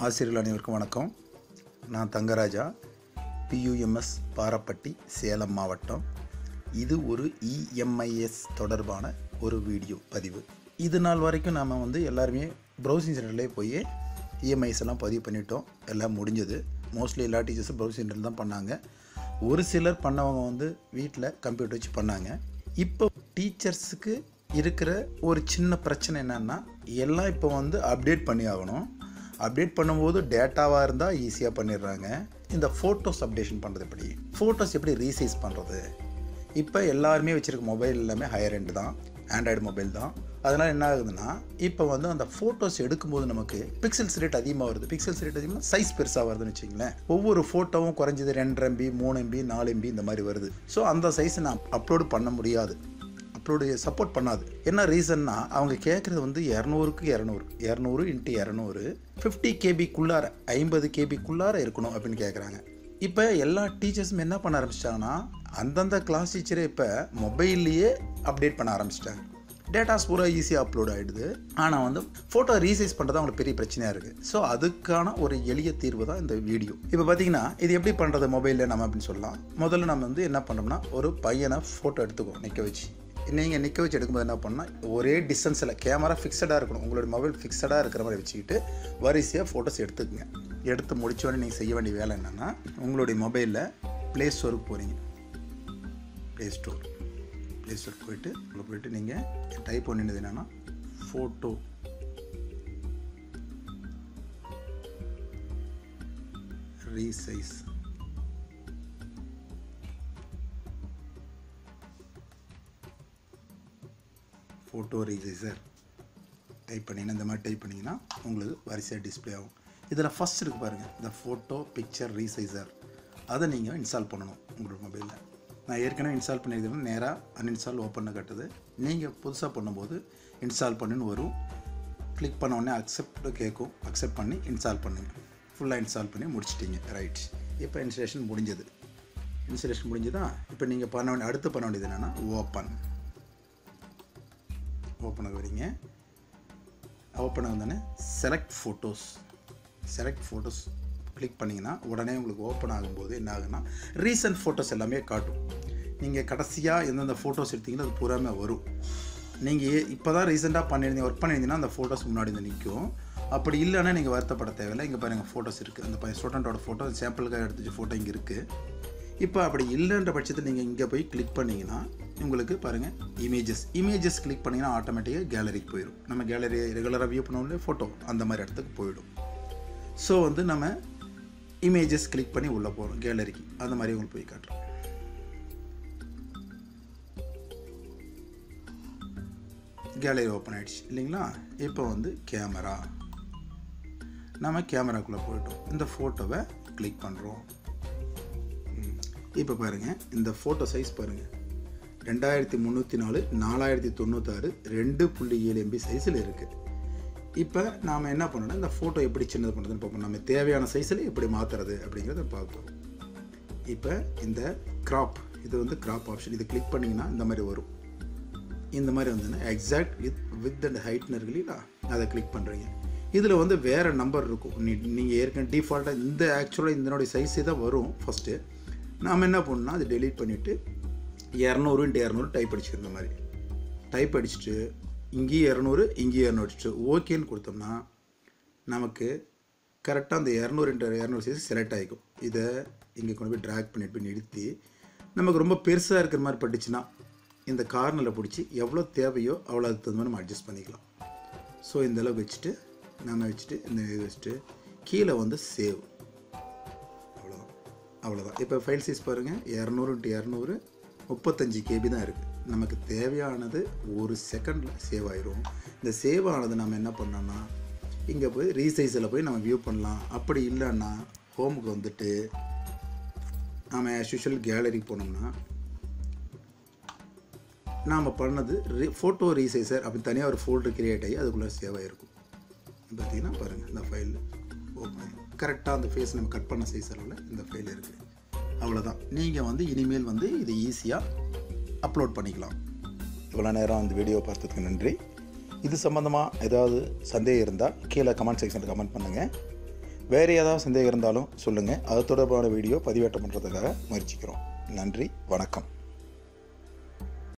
ஆசிரியர்கள் அனைவருக்கும் வணக்கம். நான் தங்கராஜா, PUMS பாரப்பட்டி, சேலம் மாவட்டம். இது ஒரு EMIS தொடர்பான ஒரு வீடியோ பதிவு. இது நாள் வரைக்கும் நாம் எல்லாருமே ப்ரௌசிங் சென்டர்லேயே போய் EMIS எல்லாம் பதிவு பண்ணிட்டோம். எல்லாம் முடிஞ்சது. மோஸ்ட்லி எல்லா டீச்சர்ஸும் ப்ரௌசிங் சென்டரில் தான் பண்ணாங்க. ஒரு சிலர் பண்ணவங்க வீட்டில் கம்ப்யூட்டர் வச்சு பண்ணாங்க. இப்போ டீச்சர்ஸுக்கு இருக்கிற ஒரு சின்ன பிரச்சனை என்னென்னா, எல்லாம் இப்போ அப்டேட் பண்ணி ஆகணும். அப்டேட் பண்ணும்போது டேட்டாவாக இருந்தால் ஈஸியாக பண்ணிடுறாங்க. இந்த ஃபோட்டோஸ் அப்டேஷன் பண்ணுறது எப்படி, ஃபோட்டோஸ் எப்படி ரீசைஸ் பண்ணுறது? இப்போ எல்லாருமே வச்சுருக்க மொபைல் எல்லாமே ஹையர் எண்ட் தான், ஆண்ட்ராய்டு மொபைல் தான். அதனால் என்ன ஆகுதுன்னா, இப்போ அந்த ஃபோட்டோஸ் எடுக்கும்போது நமக்கு பிக்சல்ஸ் ரேட் அதிகமாக வருது. பிக்சல்ஸ் ரேட் அதிகமாக சைஸ் பெருசாக வருதுன்னு வச்சிங்களேன். ஒவ்வொரு ஃபோட்டோவும் குறைஞ்சது 2 MB 3 MB 4 MB இந்த மாதிரி வருது. ஸோ அந்த சைஸை நான் அப்லோடு பண்ண முடியாது, அப்லோடு சப்போர்ட் பண்ணாது. என்ன ரீசன்னா, அவங்க கேட்குறது 200க்கு 200 × 200 50 KBக்குள்ளார 50 KBக்குள்ளார இருக்கணும் அப்படின்னு கேட்குறாங்க. இப்போ எல்லா டீச்சர்ஸும் என்ன பண்ண ஆரம்பிச்சிட்டாங்கன்னா, அந்தந்த கிளாஸ் டீச்சரே இப்போ மொபைல்லையே அப்டேட் பண்ண ஆரம்பிச்சிட்டாங்க. டேட்டாஸ் பூரா ஈஸியாக அப்லோட் ஆகிடுது. ஆனால் ஃபோட்டோ ரீசைஸ் பண்ணுறது அவங்களுக்கு பெரிய பிரச்சனையாக இருக்குது. ஸோ அதுக்கான ஒரு எளிய தீர்வு தான் இந்த வீடியோ. இப்போ பார்த்தீங்கன்னா, இது எப்படி பண்ணுறது மொபைலில் நம்ம அப்படின்னு சொல்லலாம். முதல்ல நம்ம என்ன பண்ணுறோம்னா, ஒரு பையனை ஃபோட்டோ எடுத்துக்குவோம் நிற்க வச்சு. நீங்கள் நிற்க வச்சு எடுக்கும்போது என்ன பண்ணால், ஒரே டிஸ்டன்ஸில் கேமரா ஃபிக்ஸடாக இருக்கணும். உங்களோட மொபைல் ஃபிக்ஸடாக இருக்கிற மாதிரி வச்சுக்கிட்டு வரிசையாக ஃபோட்டோஸ் எடுத்துக்கங்க. எடுத்து முடிச்சோடனே நீங்கள் செய்ய வேண்டிய வேலை என்னென்னா, உங்களுடைய மொபைலில் ப்ளே ஸ்டோருக்கு போகிறீங்க. ப்ளே ஸ்டோர் போயிட்டு உள்ளே போயிட்டு நீங்கள் டைப் பண்ணினது என்னென்னா, photo resize. Photo resizer type பண்ணிங்கன்னா, இந்த மாதிரி டைப் பண்ணிங்கன்னா உங்களுக்கு வரிசையாக டிஸ்பிளே ஆகும். இதில் ஃபஸ்ட் இருக்குது பாருங்கள், இந்த ஃபோட்டோ பிக்சர் ரீசைசர். அதை நீங்கள் இன்ஸ்டால் பண்ணணும் உங்களோட மொபைலில். நான் ஏற்கனவே இன்ஸ்டால் பண்ணியிருக்கேன், நேராக அன்இன்ஸ்டால் ஓப்பன் கட்டுது. நீங்கள் புதுசாக பண்ணும்போது இன்ஸ்டால் பண்ணுன்னு வரும். கிளிக் பண்ண உடனே அக்செப்ட் கேட்கும். அக்செப்ட் பண்ணி இன்ஸ்டால் பண்ணுங்கள். ஃபுல்லாக இன்ஸ்டால் பண்ணி முடிச்சிட்டிங்க. ரைட். இப்போ இன்ஸ்டலேஷன் முடிஞ்சது. இன்ஸ்டலேஷன் முடிஞ்சுதா? இப்போ நீங்கள் அடுத்து பண்ண வேண்டியது என்னென்னா, ஓப்பனுக்கு வரீங்க. ஓப்பன் வந்தோடனே செலக்ட் ஃபோட்டோஸ் கிளிக் பண்ணிங்கன்னா உடனே உங்களுக்கு ஓப்பன் ஆகும்போது என்ன ஆகுன்னா, ரீசன்ட் ஃபோட்டோஸ் எல்லாமே காட்டும். நீங்கள் கடைசியாக எந்தெந்த ஃபோட்டோஸ் எடுத்தீங்களோ அது பூராமே வரும். நீங்கள் இப்போ தான் ரீசெண்டாக பண்ணியிருந்தீங்க, ஒர்க் பண்ணியிருந்தீங்கன்னா அந்த ஃபோட்டோஸ் முன்னாடி நிற்கும். அப்படி இல்லைன்னா நீங்கள் வருத்தப்பட தேவையில்லை. இங்கே பாருங்கள் ஃபோட்டோஸ் இருக்குது. அந்த ஸ்டூடெண்ட்டோட ஃபோட்டோ சாம்பிளுக்காக எடுத்துச்சு ஃபோட்டோ இங்கே இருக்குது. இப்போ அப்படி இல்லைன்ற பட்சத்தில் நீங்கள் இங்கே போய் கிளிக் பண்ணிங்கன்னா உங்களுக்கு பாருங்கள் இமேஜஸ் கிளிக் பண்ணிங்கன்னா ஆட்டோமேட்டிக்காக கேலரிக்கு போயிடும். நம்ம கேலரி ரெகுலராக வியூ பண்ணோம்ல ஃபோட்டோ, அந்த மாதிரி இடத்துக்கு போயிடும். ஸோ நம்ம இமேஜஸ் கிளிக் பண்ணி உள்ளே போகிறோம் கேலரிக்கு. அந்த மாதிரி உங்களுக்கு போய் காட்டுறோம். கேலரி ஓப்பன் ஆகிடுச்சு இல்லைங்களா? இப்போ கேமரா, நம்ம கேமராக்குள்ளே போய்ட்டோம். இந்த ஃபோட்டோவை கிளிக் பண்ணுறோம். இப்போ பாருங்கள், இந்த ஃபோட்டோ சைஸ் பாருங்கள், 2304 4096 2.7 MB சைஸில் இருக்குது. இப்போ நாம் என்ன பண்ணோன்னா, இந்த ஃபோட்டோ எப்படி சின்னது பண்ணுறதுன்னு பார்ப்போம். நம்ம தேவையான சைஸில் எப்படி மாற்றுறது அப்படிங்கிறத பார்ப்போம். இப்போ இந்த கிராப், இது கிராப் ஆப்ஷன். இது கிளிக் பண்ணிங்கன்னா இந்த மாதிரி வரும். இந்த மாதிரி எக்ஸாக்ட் வித் அண்ட் ஹைட்னு இருக்கு இல்லைங்களா, அதை கிளிக் பண்ணுறீங்க. இதில் வேறு நம்பர் இருக்கும். நீங்கள் ஏற்கனவே டிஃபால்ட்டாக இந்த ஆக்சுவலாக இதனுடைய சைஸே தான் வரும். ஃபஸ்ட்டு நாம் என்ன பண்ணோம்னா, அதை டெலீட் பண்ணிவிட்டு 200 × 200 டைப் அடிச்சுக்கிற மாதிரி டைப் அடிச்சுட்டு இங்கேயும் 200 இங்கேயும் 200 அடிச்சுட்டு ஓகேன்னு கொடுத்தோம்னா நமக்கு கரெக்டாக அந்த 200 × 200 சைஸ் செலக்ட் ஆகிக்கும். இதை இங்கே கொண்டு போய் ட்ராக் பண்ணிட்டு போய் நிறுத்தி, நமக்கு ரொம்ப பெருசாக இருக்கிற மாதிரி பட்டுச்சுன்னா இந்த கார்னரில் பிடிச்சி எவ்வளோ தேவையோ அவ்வளோ அதுக்கு தகுந்த மாதிரி நம்ம அட்ஜஸ்ட் பண்ணிக்கலாம். ஸோ இந்த அளவுக்கு வச்சுட்டு இந்த இது வச்சுட்டு கீழே சேவ். அவ்வளோதான். இப்போ ஃபைல் சைஸ் பாருங்கள், 200 × 200 35 KB தான் இருக்குது. நமக்கு தேவையானது ஒரு செகண்டில் சேவ் ஆயிரும். இந்த சேவ் ஆனது நம்ம என்ன பண்ணோம்னா, இங்கே போய் ரீசைஸில் போய் நம்ம வியூ பண்ணலாம். அப்படி இல்லைன்னா ஹோமுக்கு வந்துட்டு நம்ம ஆஸ் யூஷுவல் கேலரிக்கு போனோம்னா, நாம் பண்ணது ஃபோட்டோ ரீசைசர் அப்படி தனியாக ஒரு ஃபோல்டர் கிரியேட் ஆகி அதுக்குள்ளே சேவ் ஆகிருக்கும். பார்த்தீங்கன்னா பாருங்கள், இந்த ஃபைல் ஓப்பன் கரெக்டாக அந்த ஃபேஸ் நம்ம கட் பண்ண சைஸ் அளவில் இந்த ஃபைல் இருக்குது. அவ்வளோதான். நீங்கள் இனிமேல் இது ஈஸியாக அப்லோட் பண்ணிக்கலாம். இவ்வளோ நேரம் அந்த வீடியோ பார்த்ததுக்கு நன்றி. இது சம்மந்தமாக ஏதாவது சந்தேகம் இருந்தால் கீழே கமெண்ட் செக்ஷனில் கமெண்ட் பண்ணுங்கள். வேறு ஏதாவது சந்தேகம் இருந்தாலும் சொல்லுங்கள். அது தொடர்பான வீடியோ பதிவேற்றம் பண்ணுறதுக்காக முயற்சிக்கிறோம். நன்றி, வணக்கம்.